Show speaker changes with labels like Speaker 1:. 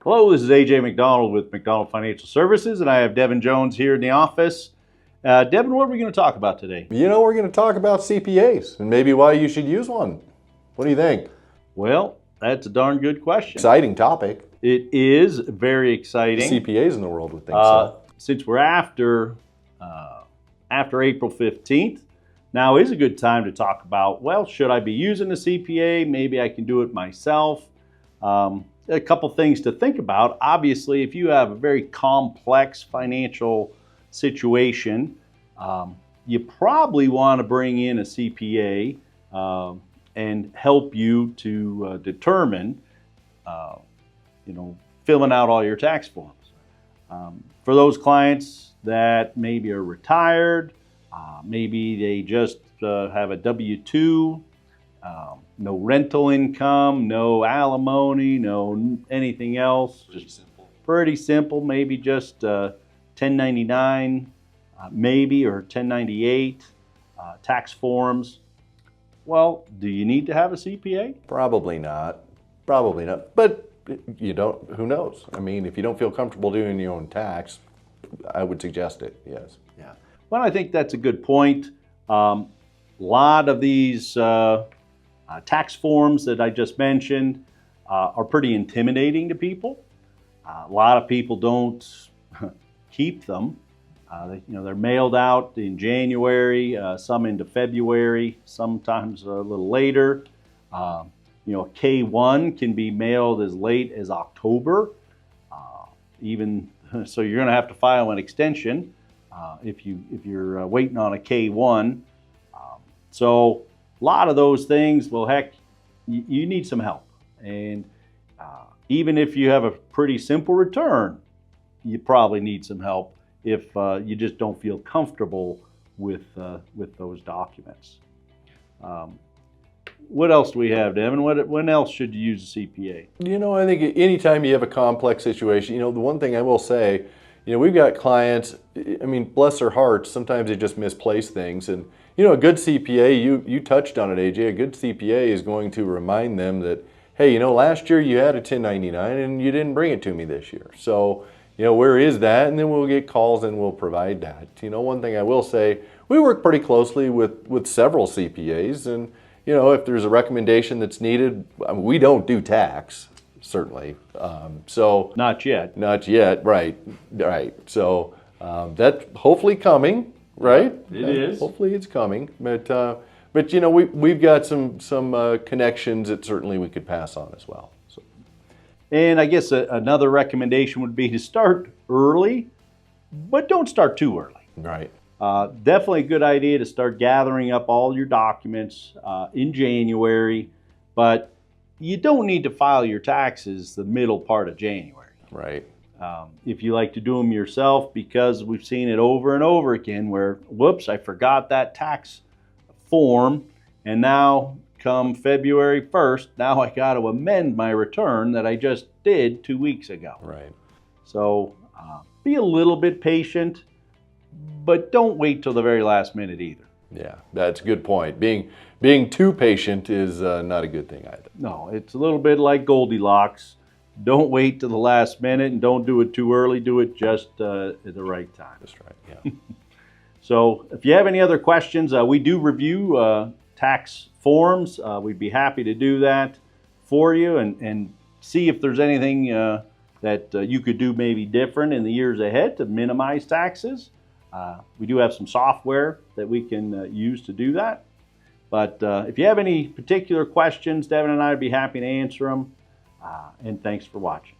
Speaker 1: Hello, this is AJ Macdonald with Macdonald Financial Services, and I have Devin Jones here in the office. Devin, what are we going to talk about today?
Speaker 2: We're going to talk about CPAs and maybe why you should use one. What do you think?
Speaker 1: Well, that's a darn good question.
Speaker 2: Exciting topic.
Speaker 1: It is very exciting.
Speaker 2: CPAs in the world would think so.
Speaker 1: Since we're after April 15th, now is a good time to talk about, well, should I be using a CPA? Maybe I can do it myself. A couple things to think about. Obviously, if you have a very complex financial situation, you probably want to bring in a CPA and help you to determine, filling out all your tax forms. For those clients that maybe are retired, maybe they just have a W-2, no rental income, no alimony, no anything else. Pretty simple. Maybe just 1099, maybe, or 1098 tax forms. Well, do you need to have a CPA?
Speaker 2: Probably not. Probably not. But you don't. Who knows? I mean, if you don't feel comfortable doing your own tax, I would suggest it. Yes.
Speaker 1: Yeah. Well, I think that's a good point. A lot of these tax forms that I just mentioned are pretty intimidating to people. A lot of people don't keep them. They're mailed out in January, some into February, sometimes a little later. A K-1 can be mailed as late as October. So you're going to have to file an extension if you're waiting on a K-1. So a lot of those things, well, heck, you need some help. And even if you have a pretty simple return, you probably need some help if you just don't feel comfortable with those documents. What else do we have, Devin? When else should you use a CPA?
Speaker 2: I think anytime you have a complex situation, the one thing I will say, we've got clients, bless their hearts, sometimes they just misplace things. And, a good CPA, you touched on it, AJ, a good CPA is going to remind them that, hey, last year you had a 1099 and you didn't bring it to me this year. So, where is that? And then we'll get calls and we'll provide that. One thing I will say, we work pretty closely with several CPAs, and, if there's a recommendation that's needed, we don't do tax, certainly. So
Speaker 1: not yet.
Speaker 2: Not yet, right. So that's hopefully coming, right?
Speaker 1: It is.
Speaker 2: Hopefully it's coming, but we've got some connections that certainly we could pass on as well. So.
Speaker 1: And I guess another recommendation would be to start early, but don't start too early.
Speaker 2: Right.
Speaker 1: Definitely a good idea to start gathering up all your documents in January, but you don't need to file your taxes the middle part of January.
Speaker 2: Right.
Speaker 1: If you like to do them yourself, because we've seen it over and over again where, whoops, I forgot that tax form, and now come February 1st, now I got to amend my return that I just did 2 weeks ago.
Speaker 2: Right.
Speaker 1: So be a little bit patient, but don't wait till the very last minute either.
Speaker 2: Yeah, that's a good point. Being too patient is not a good thing either.
Speaker 1: No, it's a little bit like Goldilocks. Don't wait till the last minute and don't do it too early. Do it just at the right time.
Speaker 2: That's right, yeah.
Speaker 1: So if you have any other questions, we do review tax forms. We'd be happy to do that for you and see if there's anything that you could do maybe different in the years ahead to minimize taxes. We do have some software that we can use to do that. But if you have any particular questions, Devin and I would be happy to answer them. And thanks for watching.